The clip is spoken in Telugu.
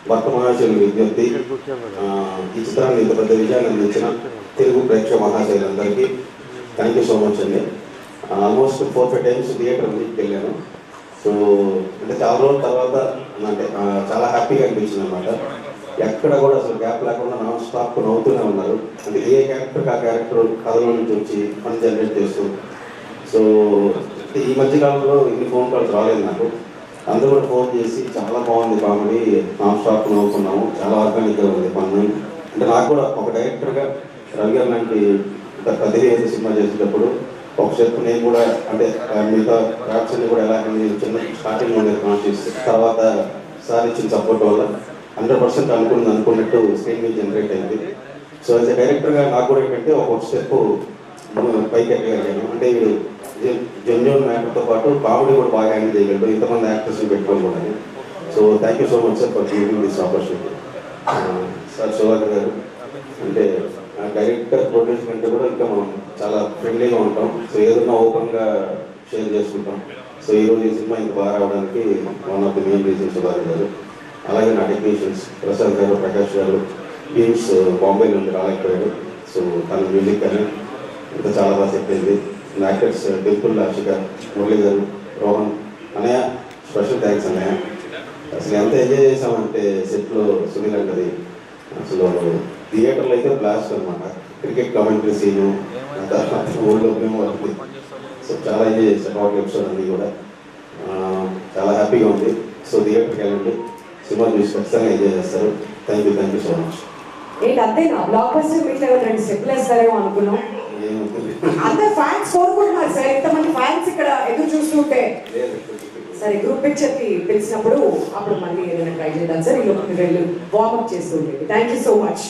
భర్త మహాశయులు విజ్ఞప్తి, ఈ చిత్రాన్ని ఇంత పెద్ద విజయాన్ని అందించిన తెలుగు ప్రేక్షక మహాశయులందరికీ థ్యాంక్ యూ సో మచ్ అండి. ఆల్మోస్ట్ 4-5 టైమ్స్ థియేటర్ విజిట్కి వెళ్ళాను. సో అంటే చాలా రోజుల తర్వాత అంటే చాలా హ్యాపీగా అనిపించింది అనమాట. ఎక్కడ కూడా అసలు గ్యాప్ లేకుండా నాన్ స్టాప్ నవ్వుతూనే ఉన్నారు. అంటే ఏ క్యారెక్టర్ ఆ క్యారెక్టర్ కథలో నుంచి వచ్చి ఫన్ జనరేట్ చేస్తూ. సో ఈ మధ్యకాలంలో ఇన్ని ఫోన్ కాల్స్ రాలేదు నాకు. అందరూ కూడా ఫోన్ చేసి చాలా బాగుంది కామెడీ, నాన్ స్టాప్ నవ్వుకున్నాము, చాలా ఆర్గానిక్గా ఉంది పన్ను. అంటే నాకు కూడా ఒక డైరెక్టర్గా రవి గారు లాంటి పెద్ద సినిమా చేసేటప్పుడు ఒక స్టెప్ నేను కూడా అంటే మిగతా క్రాఫ్ట్స్ అన్ని కూడా ఎలా నేను చిన్న స్టార్టింగ్ ఉండేది కాన్షియస్, తర్వాత సార్ ఇచ్చిన సపోర్ట్ వల్ల 100% అనుకున్నట్టు స్క్రీన్ మీద జనరేట్ అయింది. సో యాజ్ ఎ డైరెక్టర్గా నాకు కూడా ఏంటంటే ఒక స్టెప్ పైకి ఎక్కగలిగాను. అంటే వీడు జెన్యున్ మ్యాటర్తో పాటు కామెడీ కూడా బాగా హ్యాండిల్ చేయగలడు, ఇంతమంది యాక్టర్స్ని పెట్టుకోవాలి కూడా. So thank you so much sir for giving this opportunity. Sir Sudhakar గారు అంటే డైరెక్టర్ ప్రొడ్యూసర్ కంటే కూడా ఇంకా మనం చాలా ఫ్రెండ్లీగా ఉంటాం. సో ఏదన్నా ఓపెన్గా షేర్ చేసుకుంటాం. సో ఈరోజు ఈ సినిమా ఇంత బాగా రావడానికి one of the main reasons Sudhakar గారు. అలాగే నా టెక్నీషియన్స్ ప్రసాద్ గారు, ప్రకాష్ గారు, టీమ్స్ బాంబే నుండి రాలేకపోయాడు. సో తన మ్యూజిక్ అని ఇంకా చాలా బాగా సెట్ అయింది. యాక్టర్స్ టెంపుల్ ఆశిక, మురళి గారు, రోహన్ అన్నయ్య, స్పెషల్ థ్యాంక్స్ అన్నయ్య. అసలు ఎంత ఎంజాయ్ చేసామంటే సెట్లో సునీల్ అంటది అసలు థియేటర్లో అయితే బ్లాస్ట్ అనమాట. క్రికెట్ కామెంటరీ సీను ఊళ్ళో వస్తుంది. సో చాలా ఎంజాయ్ చేశాను ఒక ఎపిసోడ్ అన్నీ కూడా. చాలా హ్యాపీగా ఉంది. సో థియేటర్కి వెళ్ళండి, సినిమా చూసి ఖచ్చితంగా ఎంజాయ్ చేస్తారు. Thank you so much. ఏంటి అంతేనా? బ్లాక్ బస్టర్ మీట్లో 2 స్టెప్లు వేస్తారేమో అనుకున్నాం. అందరు ఫ్యాన్స్ కోరుకుంటున్నారు సార్, ఇంతమంది ఫ్యాన్స్ ఇక్కడ ఎదురు చూస్తుంటే. సరే గ్రూప్ పిక్చర్ కి పిలిచినప్పుడు అప్పుడు మళ్ళీ ఏదైనా ట్రై చేద్దాం సార్. ఈ లోపల వెళ్ళి వార్మప్ చేస్తూ ఉండేది. Thank you so much.